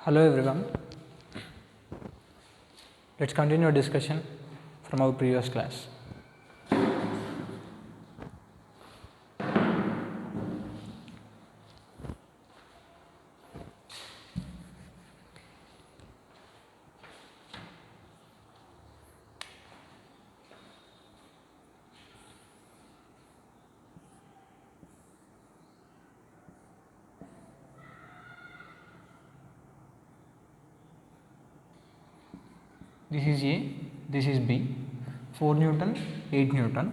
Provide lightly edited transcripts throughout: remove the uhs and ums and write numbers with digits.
Hello everyone, let's continue our discussion from our previous class. This is A, this is B, 4 Newton, 8 Newton.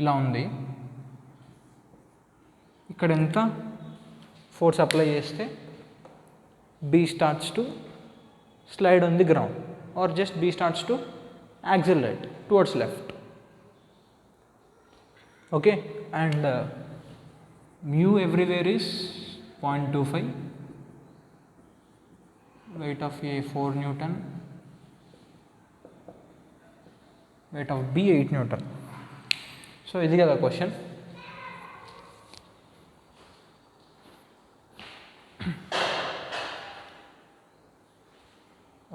ఇలా ఉంది. ఇక్కడ ఎంత force apply చేస్తే B starts to slide on the ground or just B starts to accelerate towards left. Okay, and mu everywhere is 0.25, weight of A 4 Newton, weight of B 8 Newton. So ఇది కదా question.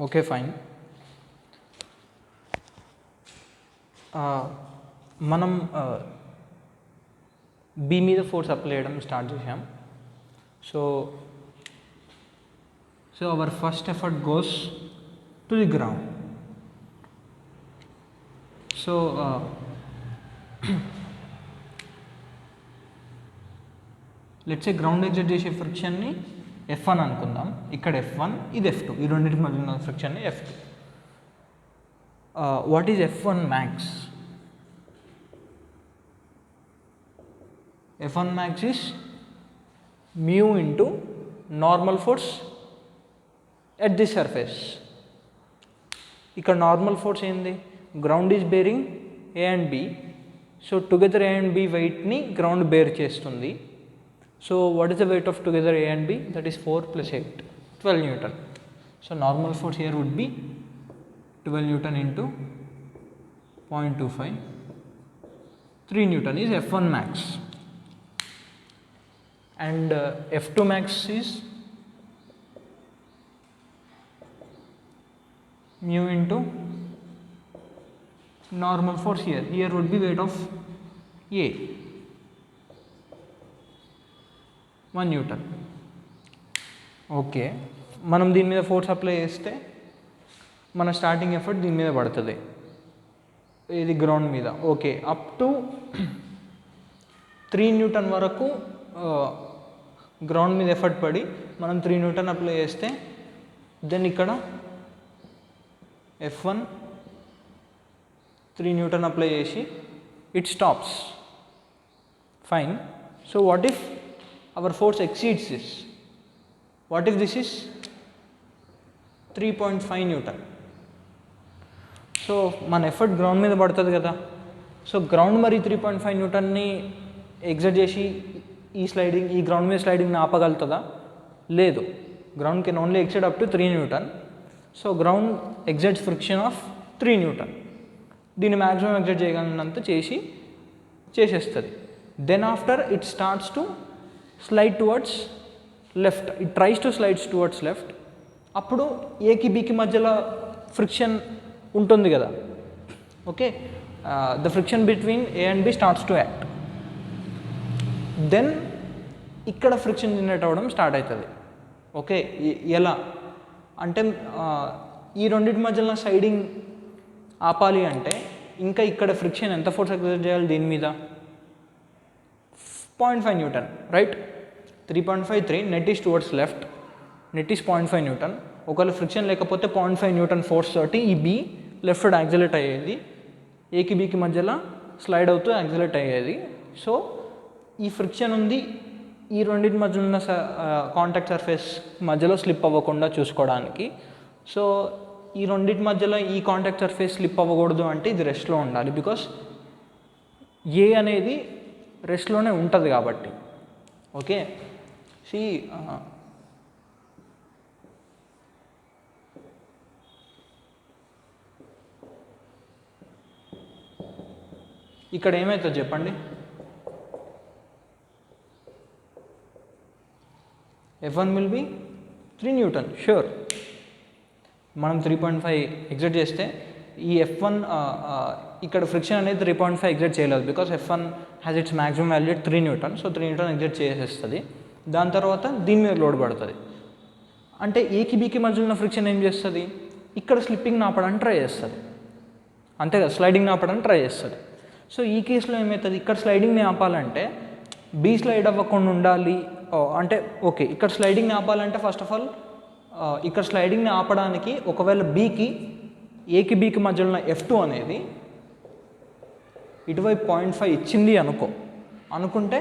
Okay fine. మనం B మీద force apply చేయడం start చేసాం. So our first effort goes to the ground. So let's say ground exert చేసే ఫ్రిక్షన్ని F1 అనుకుందాం. ఇక్కడ F1, ఇది F2, ఈ రెండింటికి మధ్య ఉన్న ఫ్రిక్షన్ని F2. What is F1 max? F1 max is mu into normal force at the surface. ఇక్కడ normal force ఏంది? Ground is bearing A and B. So together A and B వెయిట్ని గ్రౌండ్ బేర్ చేస్తుంది. So what is the weight of together A and B? That is 4 + 8, 12 Newton. So normal force here would be 12 Newton into 0.25, 3 Newton is F1 max. And F2 max is mu into normal force here would be weight of A, 1 Newton. Okay, మనం దీని మీద force apply చేస్తే మన starting effort దీని మీద పడుతుంది, ఇది ground మీద. ఓకే, అప్ టు 3 Newton వరకు గ్రౌండ్ మీద ఎఫర్ట్ పడి మనం 3 Newton అప్లై చేస్తే దెన్ ఇక్కడ F1 3 Newton అప్లై చేసి it stops. Fine. So what if hour force exceeds this? What if this is 3.5 Newton? So మన ఎఫర్ట్ గ్రౌండ్ మీద పడుతుంది కదా. సో గ్రౌండ్ మరి 3.5 Newtonని ఎగ్జర్ట్ చేసి ఈ గ్రౌండ్ మీద స్లైడింగ్ని ఆపగలుగుతుందా? లేదు. Ground can only exert up to 3 Newton. So ground exerts friction of 3 Newton. దీన్ని మ్యాక్సిమం ఎగ్జర్ట్ చేయగలిగినంత చేసేస్తుంది. Then after it starts to slide towards left. It tries to slides towards left. అప్పుడు ఏకి బీకి మధ్యలో ఫ్రిక్షన్ ఉంటుంది కదా. Okay, the friction between A and B starts to act. Then ఇక్కడ ఫ్రిక్షన్ జనరేట్ అవ్వడం స్టార్ట్ అవుతుంది. ఓకే, ఎలా అంటే ఈ రెండింటి మధ్యలో సైడింగ్ ఆపాలి అంటే ఇంకా ఇక్కడ ఫ్రిక్షన్ ఎంత ఫోర్స్ ఎగ్జర్ట్ చేయాలి దీని మీద? 0.5 Newton, right? 3.5 3, net is towards left, net is 0.5 Newton. ఒకవేళ ఫ్రిక్షన్ లేకపోతే 0.5 Newton ఫోర్స్ తోటి ఈ బి లెఫ్ట్ సైడ్ యాక్సిలరేట్ అయ్యేది, ఏకి బీకి మధ్యలో స్లైడ్ అవుతూ యాక్సిలరేట్ అయ్యేది. సో ఈ ఫ్రిక్షన్ ఉంది, ఈ రెండింటి మధ్య ఉన్న కాంటాక్ట్ సర్ఫేస్ మధ్యలో స్లిప్ అవ్వకుండా చూసుకోవడానికి. సో ఈ రెండింటి మధ్యలో ఈ కాంటాక్ట్ సర్ఫేస్ స్లిప్ అవ్వకూడదు అంటే ఇది రెస్ట్లో ఉండాలి, బికాస్ ఏ అనేది రెస్ట్లోనే ఉంటుంది కాబట్టి. ఓకే, సి ఇక్కడ ఏమవుతుంది చెప్పండి, F1 will be 3 Newton sure. మనం 3.5 ఎగ్జర్ట్ చేస్తే ఈ F1 ఇక్కడ ఫ్రిక్షన్ అనేది 3.5 ఎగ్జర్ట్ చేయలేదు, because F1 has its maximum value 3 Newton. So 3 Newton exert చేసేస్తుంది. దాని తర్వాత దీని మీద లోడ్ పడుతుంది. అంటే ఏకి బీకి మధ్యలో ఉన్న ఫ్రిక్షన్ ఏం చేస్తుంది, ఇక్కడ స్లిప్పింగ్ ఆపడానికి ట్రై చేస్తుంది, అంతే కదా, స్లైడింగ్ ఆపడానికి ట్రై చేస్తుంది. సో ఈ కేసులో ఏమవుతుంది, ఇక్కడ స్లైడింగ్ని ఆపాలంటే బీ స్లైడ్ అవ్వకుండా ఉండాలి. అంటే ఓకే, ఇక్కడ స్లైడింగ్ని ఆపాలంటే ఫస్ట్ ఆఫ్ ఆల్ ఇక్కడ స్లైడింగ్ని ఆపడానికి ఒకవేళ ఏకి బీకి మధ్యలో ఉన్న F2 అనేది ఇటువైపు 0.5 ఇచ్చింది అనుకుంటే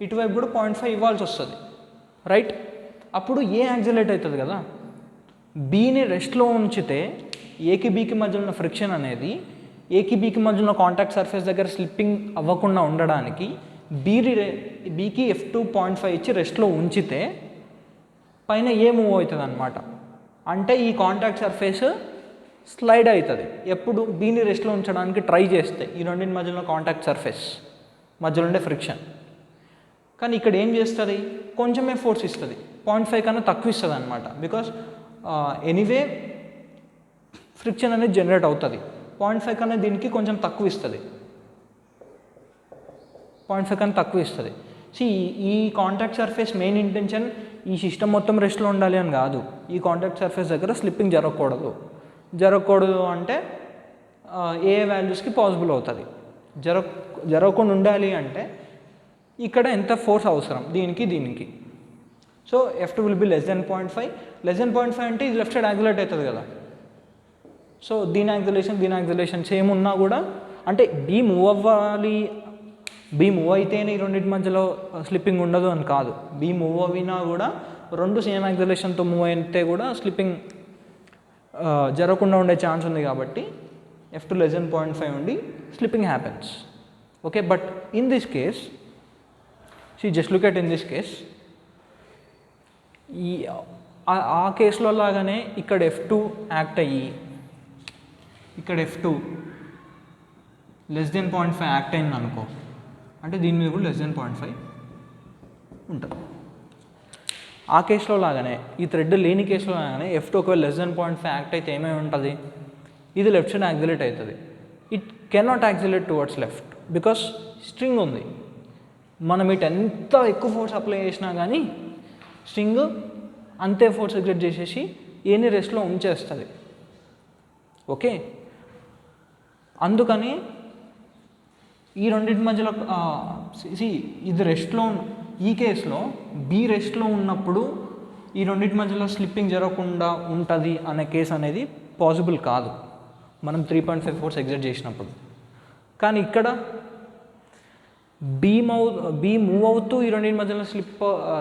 ఇటువైపు కూడా 0.5 ఇవ్వాల్సి వస్తుంది, రైట్. అప్పుడు ఏ యాక్సిలరేట్ అవుతుంది కదా, బీని రెస్ట్లో ఉంచితే ఏకి బీకి మధ్యలో ఉన్న ఫ్రిక్షన్ అనేది ఏకి బీకి మధ్యలో ఉన్న కాంటాక్ట్ సర్ఫేస్ దగ్గర స్లిప్పింగ్ అవ్వకుండా ఉండడానికి బీకి F2 0.5 ఇచ్చి రెస్ట్లో ఉంచితే పైన ఏ మూవ్ అవుతుంది అనమాట. అంటే ఈ కాంటాక్ట్ సర్ఫేస్ స్లైడ్ అవుతుంది ఎప్పుడు బీని రెస్ట్లో ఉంచడానికి ట్రై చేస్తే, ఈ రెండింటి మధ్యలో కాంటాక్ట్ సర్ఫేస్ మధ్యలో ఉండే ఫ్రిక్షన్. కానీ ఇక్కడ ఏం చేస్తుంది, కొంచెమే ఫోర్స్ ఇస్తుంది, 0.5 కన్నా తక్కువ ఇస్తుంది అనమాట. బికాస్ ఎనీవే ఫ్రిక్షన్ అనేది జనరేట్ అవుతుంది, 0.5 కన్నా దీనికి కొంచెం తక్కువ ఇస్తుంది, 0.5 కన్నా తక్కువ ఇస్తుంది. ఈ కాంటాక్ట్ సర్ఫేస్ మెయిన్ ఇంటెన్షన్ ఈ సిస్టమ్ మొత్తం రెస్ట్లో ఉండాలి అని కాదు, ఈ కాంటాక్ట్ సర్ఫేస్ దగ్గర స్లిప్పింగ్ జరగకూడదు అంటే ఏ వాల్యూస్కి పాసిబుల్ అవుతుంది. జరగకుండా ఉండాలి అంటే ఇక్కడ ఎంత ఫోర్స్ అవసరం దీనికి. So F2 will be less than 0.5 అంటే ఇది లెఫ్ట్ సైడ్ యాక్సిలరేట్ అవుతుంది కదా. సో దీని యాక్సిలరేషన్ సేమ్ ఉన్నా కూడా, అంటే బీ మూవ్ అయితేనే ఈ రెండింటి మధ్యలో స్లిప్పింగ్ ఉండదు అని కాదు, బీ మూవ్ అయినా కూడా రెండు సేమ్ యాక్సిలరేషన్తో మూవ్ అయితే కూడా స్లిప్పింగ్ జరగకుండా ఉండే ఛాన్స్ ఉంది. కాబట్టి F2 లెస్ దెన్ 0.5 ఉండి slipping happens. Okay, but in this case just look at in this case, ఆ కేసులో లాగానే ఇక్కడ F2 యాక్ట్ అయ్యి ఇక్కడ F2 లెస్ దెన్ 0.5 యాక్ట్ అయింది అనుకో, అంటే దీని మీద కూడా లెస్ దెన్ 0.5 ఉంటుంది. ఆ కేసులో లాగానే ఈ థ్రెడ్ లేని కేసులో లాగానే F2 ఒకవేళ లెస్ దెన్ 0.5 యాక్ట్ అయితే ఏమై ఉంటుంది, ఇది లెఫ్ట్ సైడ్ యాక్సిలరేట్ అవుతుంది. It cannot accelerate towards left because string ఉంది. మనం ఇటు ఎంత ఎక్కువ ఫోర్స్ అప్లై చేసినా కానీ స్ట్రింగ్ అంతే ఫోర్స్ ఎగ్జర్ట్ చేసేసి ఏని రెస్ట్లో ఉంచేస్తుంది. ఓకే, అందుకని ఈ రెండింటి మధ్యలో ఇది రెస్ట్లో, ఈ కేసులో బీ రెస్ట్లో ఉన్నప్పుడు ఈ రెండింటి మధ్యలో స్లిప్పింగ్ జరగకుండా ఉంటుంది అనే కేసు అనేది పాసిబుల్ కాదు మనం 3.5 ఫోర్స్ ఎగ్జర్ట్ చేసినప్పుడు. కానీ ఇక్కడ బీ మూవ్ అవుతూ ఈ రెండింటి మధ్యలో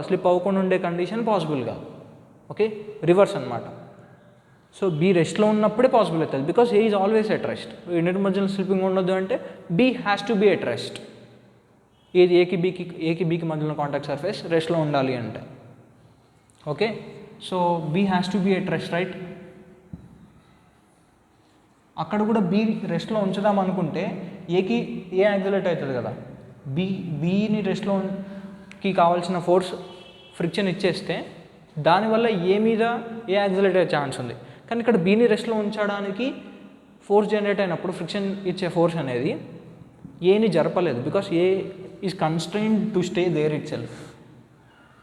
స్లిప్ అవ్వకుండా ఉండే కండిషన్ పాసిబుల్ కాదు. ఓకే, రివర్స్ అనమాట. సో బీ రెస్ట్లో ఉన్నప్పుడే పాసిబుల్ అవుతుంది because A is always at rest. రెండింటి మధ్యలో స్లిప్పింగ్ ఉండదు అంటే B has to be at rest. ఏది ఏకి బీకి మధ్యలో కాంటాక్ట్ సర్ఫేస్ రెస్ట్లో ఉండాలి అంటే. Okay, so B has to be at rest, right. అక్కడ కూడా బీ రెస్ట్లో ఉంచుదాం అనుకుంటే ఏ యాక్సిలరేట్ అవుతుంది కదా, బీని రెస్ట్లోకి కావాల్సిన ఫోర్స్ ఫ్రిక్షన్ ఇచ్చేస్తే దానివల్ల మీద ఏ యాక్సిలరేట్ అయ్యే ఛాన్స్ ఉంది. కానీ ఇక్కడ బీని రెస్ట్లో ఉంచడానికి ఫోర్స్ జనరేట్ అయినప్పుడు ఫ్రిక్షన్ ఇచ్చే ఫోర్స్ అనేది ఏని జరపలేదు because A is constrained to stay there itself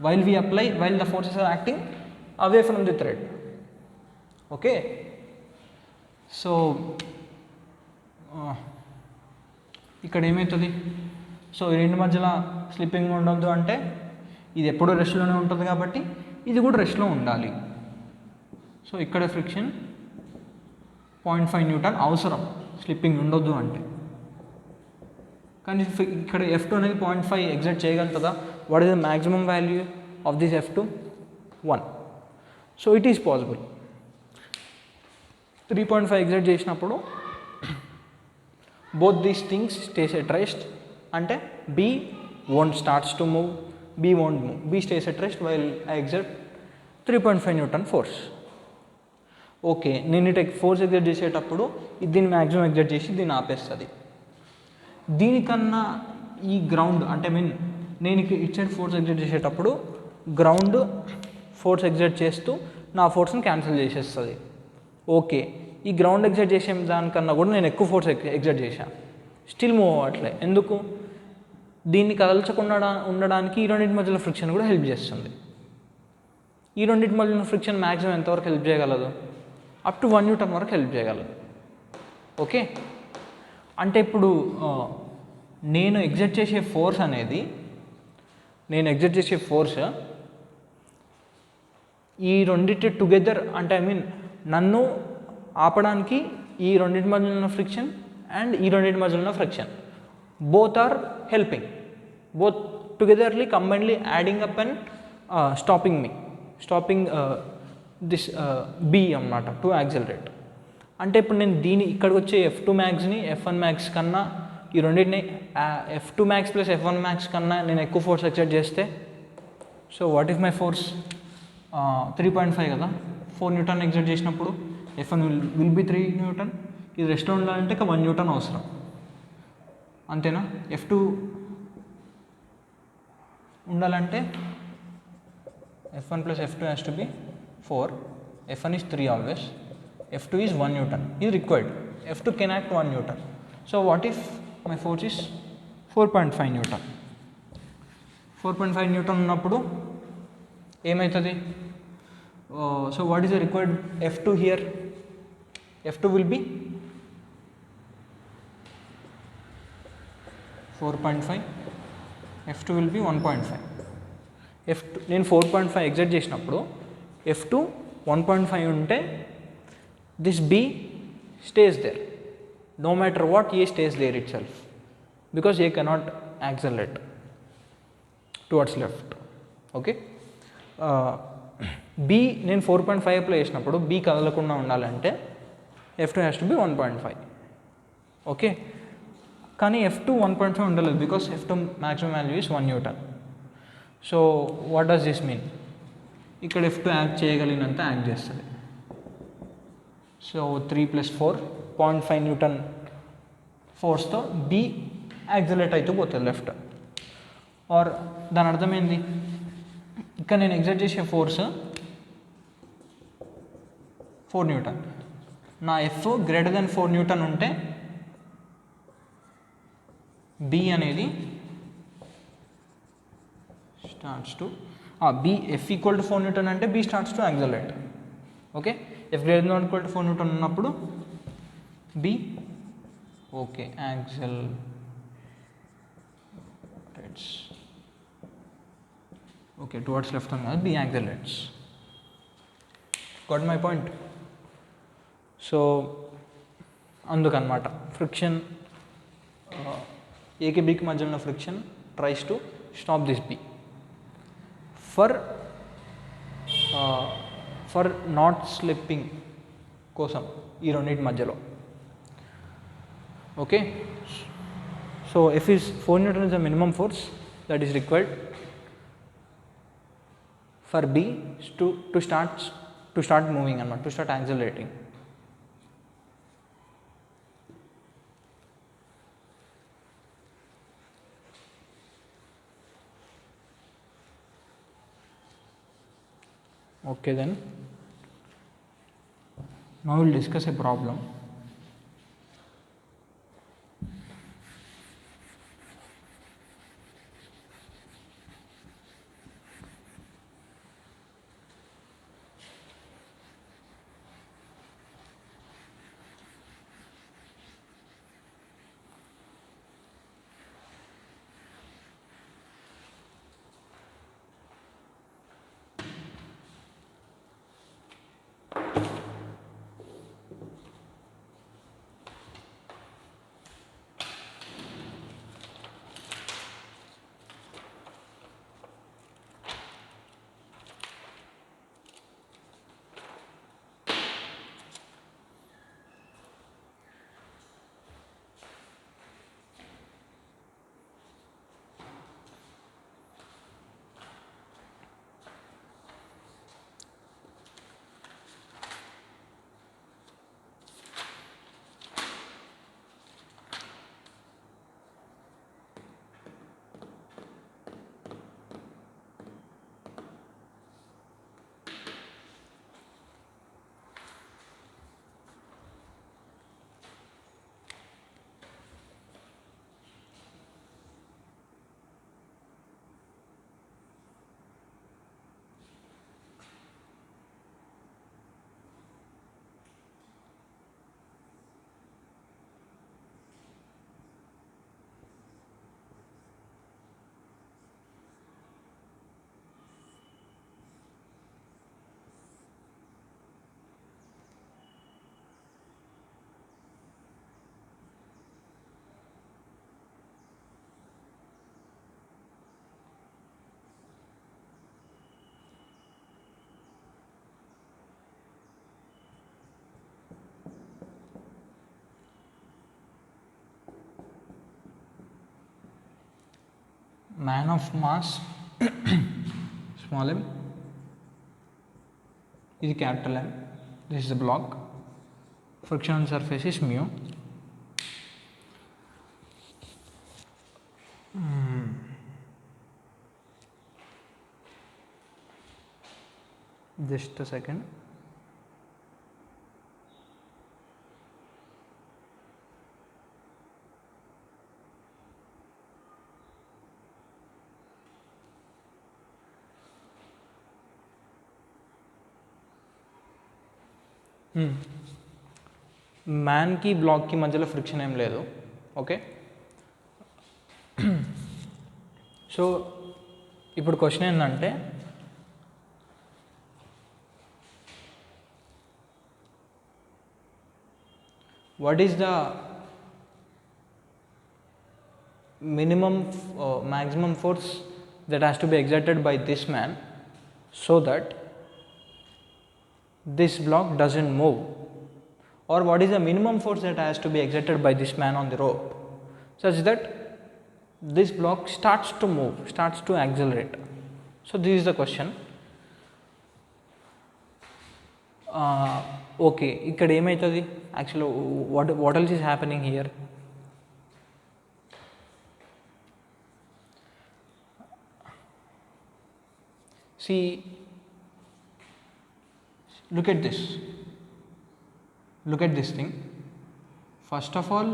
while the forces are acting away from the thread. Okay, so ఇక్కడ ఏమవుతుంది, సో ఈ రెండు మధ్యలో స్లిప్పింగ్ ఉండొద్దు అంటే ఇది ఎప్పుడూ రెస్ట్లోనే ఉంటుంది కాబట్టి ఇది కూడా రెస్ట్లో ఉండాలి. సో ఇక్కడ ఫ్రిక్షన్ 0.5 న్యూటన్ అవసరం స్లిప్పింగ్ ఉండొద్దు అంటే. కానీ ఇక్కడ F2 అనేది 0.5 ఎగ్జర్ట్ చేయగలుగుతుందా? What is the maximum value of this F2? 1. So it is possible. 3.5 exert చేసినప్పుడు both these things stays at rest అంటే B won't starts to move, B won't move, B stays at rest while I exert 3.5 Newton force. Okay, నేను ఇటు force exert చేసేటప్పుడు ఇది దీన్ని maximum exert చేసి దీన్ని ఆపేస్తుంది. దీనికన్నా ఈ గ్రౌండ్ అంటే మీన్ నేను ఇటు సైడ్ ఫోర్స్ ఎగ్జర్ట్ చేసేటప్పుడు గ్రౌండ్ ఫోర్స్ ఎగ్జర్ట్ చేస్తూ నా ఫోర్స్ని క్యాన్సిల్ చేసేస్తుంది. ఓకే, ఈ గ్రౌండ్ ఎగ్జర్ట్ చేసే దానికన్నా కూడా నేను ఎక్కువ ఫోర్స్ ఎగ్జర్ట్ చేశాను, స్టిల్ మూవ్ అవ్వట్లే. ఎందుకు? దీన్ని కదల్చకుండా ఉండడానికి ఈ రెండింటి మధ్యలో ఫ్రిక్షన్ కూడా హెల్ప్ చేస్తుంది. ఈ రెండింటి మధ్యలో ఫ్రిక్షన్ మ్యాక్సిమం ఎంతవరకు హెల్ప్ చేయగలదు? అప్ టు 1 న్యూటన్ వరకు హెల్ప్ చేయగలదు. ఓకే, అంటే ఇప్పుడు నేను ఎగ్జర్ట్ చేసే ఫోర్స్ ఈ రెండింటి టుగెదర్ అంటే ఐ మీన్ నన్ను ఆపడానికి ఈ రెండింటి మధ్యలో ఉన్న ఫ్రిక్షన్ అండ్ ఈ రెండింటి మధ్యలో ఉన్న friction both are helping, both togetherly combinely adding up and stopping this B అన్నమాట టు యాక్సిలరేట్. అంటే ఇప్పుడు నేను ఇక్కడికి వచ్చే F2 మ్యాక్స్ని F1 మ్యాక్స్ కన్నా ఈ రెండింటిని F2 max plus F1 max కన్నా నేను ఎక్కువ ఫోర్స్ ఎగ్జర్ట్ చేస్తే, so what is my force? 3.5 కదా. 4 న్యూటన్ ఎగ్జర్ట్ చేసినప్పుడు F1 విల్ బి 3 న్యూటన్. ఇది రెస్ట్లో ఉండాలంటే ఇక 1 న్యూటన్ అవసరం, అంతేనా? F2 ఉండాలంటే F1 plus F2 has to be 4. F1 is 3 always. F2 is 1 Newton is required. F2 can act 1 Newton. So what if my force is 4.5 Newton? 4.5 Newton ఉన్నప్పుడు ఏమవుతుంది? So what is the required F2 here? F2 will be 4.5. F2 will be 1.5. F2 నేను 4.5 exert చేసినప్పుడు F2 1.5 ఉంటే this B stays there. No matter what, A stays there itself because A cannot accelerate towards left. Okay. B నేను 4.5 apply చేసినప్పుడు B కదలకుండా ఉండాలంటే F2 has to be 1.5. Okay, కానీ F2 1.5 ఉండలేదు because F2 maximum value is 1 Newton. So what does this mean? ఇక్కడ F2 act చేయగలిగినంత act చేస్తుంది. So 3 + 4 0.5 Newton ఫోర్స్తో B accelerate అవుతూ పోతుంది లెఫ్ట్. ఆర్ దాని అర్థమైంది, ఇక్కడ నేను ఎగ్జర్ట్ చేసే ఫోర్స్ 4 న్యూటన్. నా F గ్రేటర్ దెన్ 4 న్యూటన్ ఉంటే B అనేది starts to B F equal to 4 Newton అంటే B starts to accelerate. Okay, F greater than or equal to 4 Newton ఉన్నప్పుడు B okay accelerates. Okay, towards left అని కాదు, B accelerates. Got my point? So అందుకన్నమాట friction ఏకి బీకి మధ్య ఉన్న friction tries to stop this B for not slipping కోసం ఈ రెండింటి మధ్యలో. Okay, so F is 4 Newton is the minimum force that is required for B to start moving and to start accelerating. Okay, then now we will discuss a problem. man of mass small m, ఇది capital M, this is the block, friction on surface is mu. Just a second. మ్యాన్కి బ్లాక్కి మధ్యలో friction ఏం లేదు. Okay, so ఇప్పుడు question ఏంటంటే what is the minimum maximum force that has to be exerted by this man so that this block doesn't move, or what is the minimum force that has to be exerted by this man on the rope such that this block starts to move, starts to accelerate. So this is the question. Okay, ఇక్కడ ఏమవుతుంది actually, what else is happening here? See, look at this thing. First of all,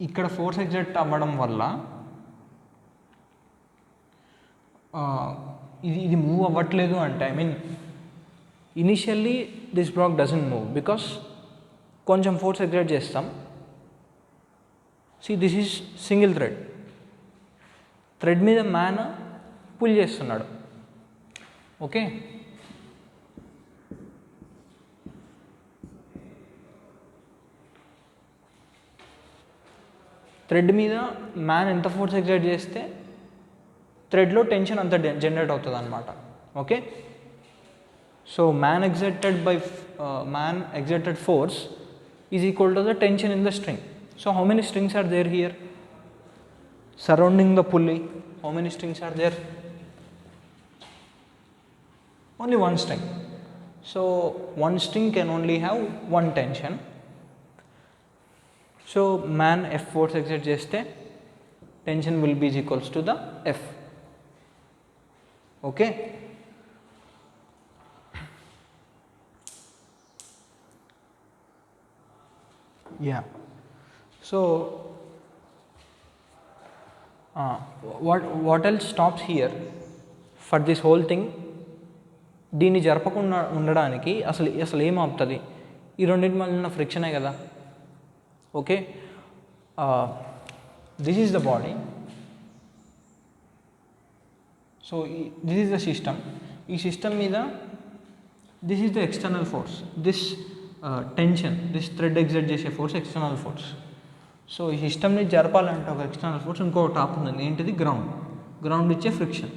ఇక్కడ force exert అవ్వడం వల్ల ఇది move అవ్వట్లేదు అంటే, I mean initially this block doesn't move because కొంచెం force exert చేస్తాం. See this is single thread మీద man pull చేస్తున్నాడు. ఓకే, థ్రెడ్ మీద మ్యాన్ ఎంత ఫోర్స్ ఎగ్జర్ట్ చేస్తే థ్రెడ్లో టెన్షన్ అంత జనరేట్ అవుతుంది అనమాట. Okay, so man exerted force is equal to the tension in the string. So how many strings are there here surrounding the pulley? How many strings are there? Only one string. So one string can only have one tension. So man F force exert cheste tension will be equals to the F. Okay, yeah. So what else stops here for this whole thing? దీన్ని జరపకుండా ఉండడానికి అసలు ఏం ఆపుతుంది? ఈ రెండింటి మధ్య ఉన్న ఫ్రిక్షనే కదా. Okay, this is the body. So this is the system. ఈ సిస్టమ్ మీద this is the external force, this tension, this thread exert చేసే ఫోర్స్ ఎక్స్టర్నల్ ఫోర్స్. సో ఈ సిస్టమ్ని జరపాలంటే ఒక ఎక్స్టర్నల్ ఫోర్స్, ఇంకో టాప్ ఉంది, ఏంటిది? గ్రౌండ్ ఇచ్చే friction.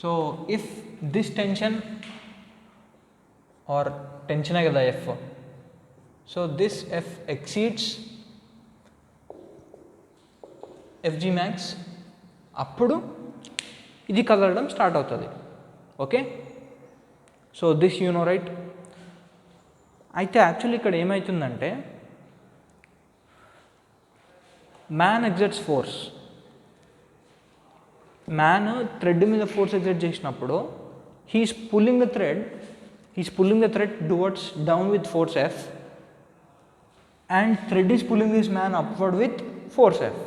So if this tension or టెన్షనే కదా F, so this F exceeds FG max, అప్పుడు ఇది కదలడం స్టార్ట్ అవుతుంది. Okay, so this you know right. అయితే యాక్చువల్లీ ఇక్కడ ఏమవుతుందంటే man exerts force, man thread మీద ఫోర్స్ ఎగ్జర్ట్ చేసినప్పుడు he is pulling the thread towards down with force F, and thread is pulling this man upward with force F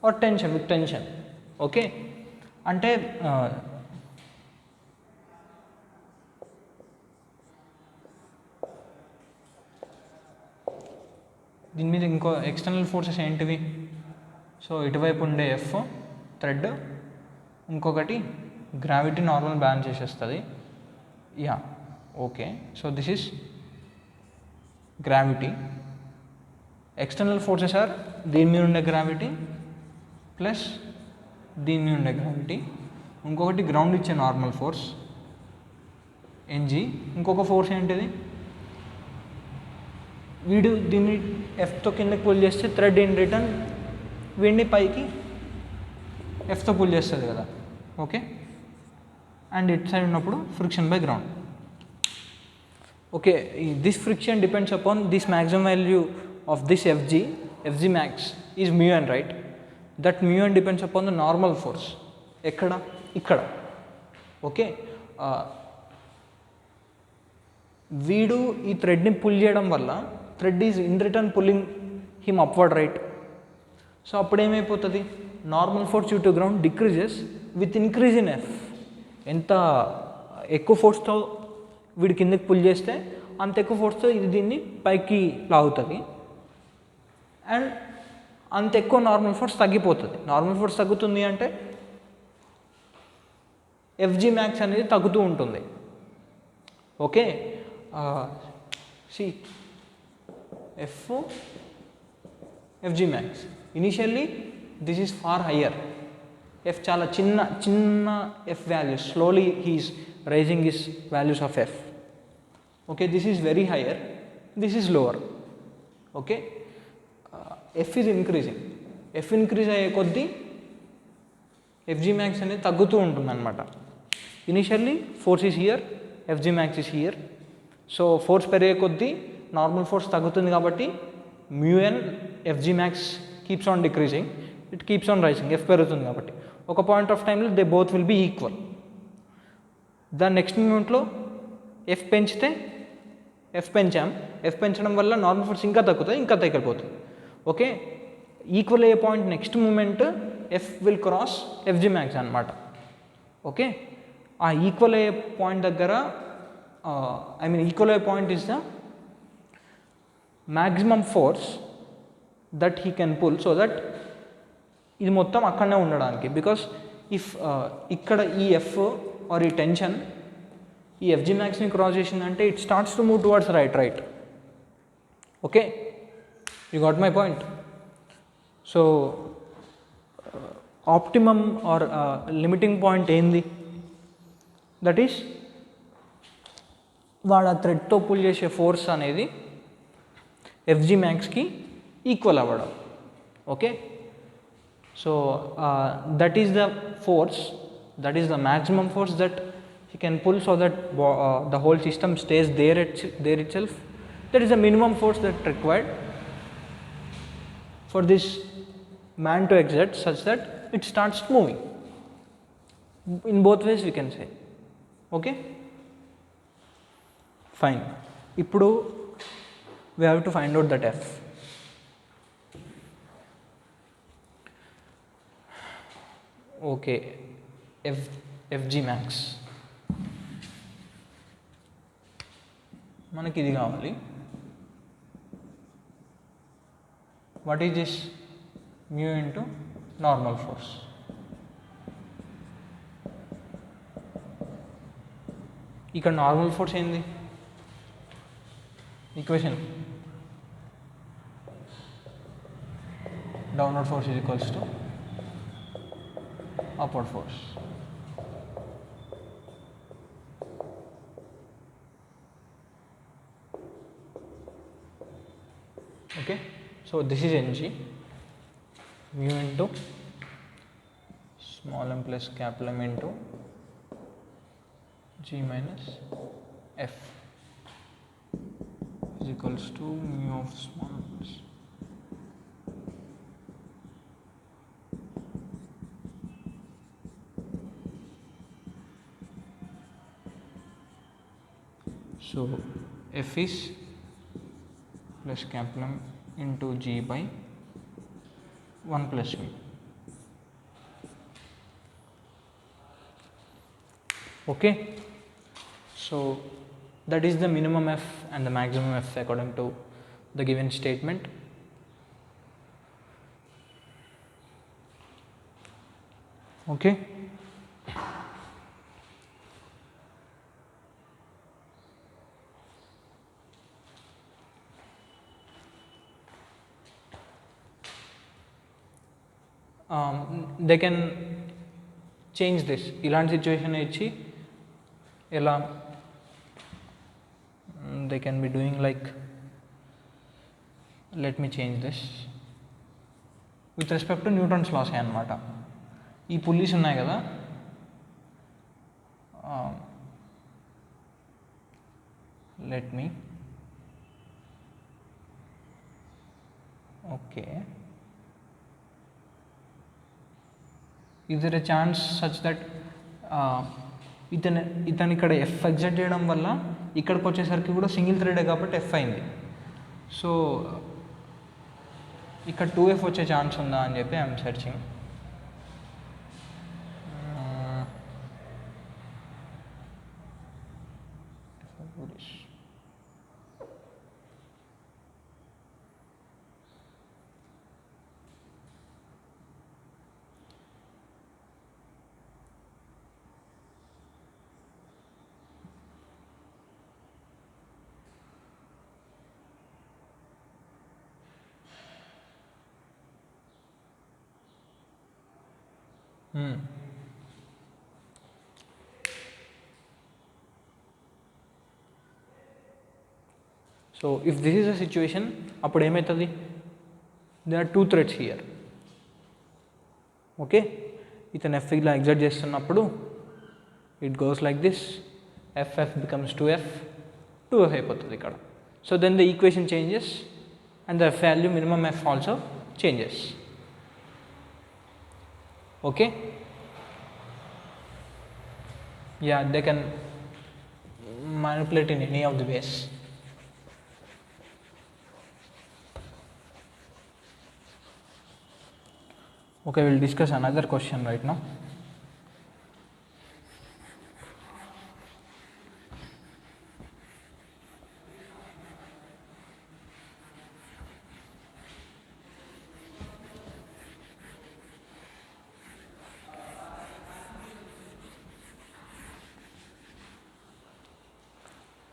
or tension with tension. Okay, అంటే దీని మీద ఇంకో external forces ఏంటివి? So ఇటువైపు ఉండే F thread, ఇంకొకటి gravity normal balance చేసేస్తుంది. Yeah, okay. So this is gravity. External forces are దీని మీద ఉండే గ్రావిటీ ప్లస్ దీని మీద ఉండే గ్రావిటీ, ఇంకొకటి గ్రౌండ్ ఇచ్చే నార్మల్ ఫోర్స్ ఎన్జీ, ఇంకొక ఫోర్స్ ఏంటిది? వీడు దీన్ని ఎఫ్తో కిందకి పుల్ చేస్తే థ్రెడ్ ఇన్ రిటర్న్ వీడిని పైకి ఎఫ్తో పుల్ చేస్తుంది కదా, ఓకే. అండ్ ఇట్ సైడ్ ఉన్నప్పుడు friction by ground. Okay, this friction depends upon this maximum value of this FG max is mu N, right. That mu N depends upon the normal force. ఎక్కడ? ఇక్కడ, okay. వీడు ఈ థ్రెడ్ని pull చేయడం వల్ల thread is in return pulling him upward, right. So అప్పుడు ఏమైపోతుంది, normal force due to ground decreases with increase in F. ఎంత ఎక్కువ ఫోర్స్తో వీడి కిందకి పుల్ చేస్తే అంత ఎక్కువ ఫోర్స్తో ఇది దీన్ని పైకి లాగుతుంది, అండ్ అంత ఎక్కువ నార్మల్ ఫోర్స్ తగ్గిపోతుంది. నార్మల్ ఫోర్స్ తగ్గుతుంది అంటే ఎఫ్జీ మ్యాక్స్ అనేది తగ్గుతూ ఉంటుంది, ఓకే. See F G max initially this is far higher. F చాలా చిన్న F values, slowly he's rising his values of F, okay. This is very higher, this is lower, okay. F is increasing. F increase అయ్యే కొద్దీ F G max అనేది తగ్గుతూ ఉంటుంది అనమాట. Initially force is here, F G max is here. So force పెరిగే కొద్దీ normal force తగ్గుతుంది కాబట్టి mu N FG max keeps on decreasing, it keeps on rising. F పెరుగుతుంది కాబట్టి ఒక పాయింట్ ఆఫ్ టైంలో they both will be equal. దాని నెక్స్ట్ మూమెంట్లో ఎఫ్ పెంచితే, ఎఫ్ పెంచాం, ఎఫ్ పెంచడం వల్ల నార్మల్ ఫోర్స్ ఇంకా తగ్గుతుంది, ఇంకా తగ్గిపోతుంది, ఓకే. ఈక్వల్ అయ్యే point next moment F will cross FG max అనమాట, ఓకే. ఆ ఈక్వల్ అయ్యే పాయింట్ దగ్గర ఈక్వల్ అయ్యే point is the maximum force that he can pull, so that ఇది మొత్తం అక్కడనే ఉండడానికి. బికాస్ ఇఫ్ ఇక్కడ ఈ ఎఫ్ ఆర్ ఈ టెన్షన్ ఈ ఎఫ్జీ మ్యాక్స్ని క్రాస్ చేసిందంటే it starts to move towards right, okay. You got my point. So optimum or limiting point ఏంది? దట్ ఈస్ వాడు ఆ థ్రెడ్తో పుల్ చేసే ఫోర్స్ అనేది ఎఫ్జీ మ్యాక్స్కి ఈక్వల్ అవ్వడం, okay. So that is the force, that is the maximum force that he can pull so that the whole system stays there itself. That is the minimum force that required for this man to exert such that it starts moving. In both ways we can say, okay, fine. Ippudu we have to find out that F. Okay, FG max మనకి ఇది కావాలి. What is this? Mu into normal force. ఇక్కడ normal force ఏంది? Equation downward force is equals to upward force. Okay, so this is ng, mu into small m plus capital M into g minus f is equals to mu of small m plus. So f is plus capital M into g by 1 plus v. Okay, so that is the minimum f and the maximum f according to the given statement. Okay, they can change this. ఇలాంటి situation ఇచ్చి ఎలా they can be doing like, let me change this. With respect to Newton's laws అనమాట. ఈ pulleys ఉన్నాయి కదా, let me okay, is there a chance such that ఇతను ఇక్కడ F excite చేయడం వల్ల ఇక్కడికి వచ్చేసరికి కూడా సింగిల్ థ్రెడే కాబట్టి ఎఫ్ అయింది. సో ఇక్కడ 2F వచ్చే ఛాన్స్ ఉందా అని చెప్పి I'm searching. So if this is a situation, అప్పుడు ఏమవుతుంది, they are 2 threads here. Okay, ఇతను ఎఫ్ ఇలా ఎగ్జైట్ చేస్తున్నప్పుడు it goes like this, F becomes 2F అయిపోతుంది ఇక్కడ. So then the equation changes and the value minimum F also changes. Okay, yeah, they can manipulate in any of the ways. Okay, we'll discuss another question right now.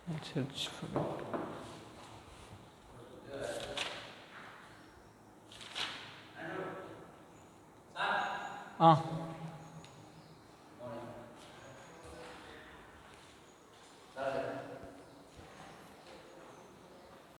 Let's search for it.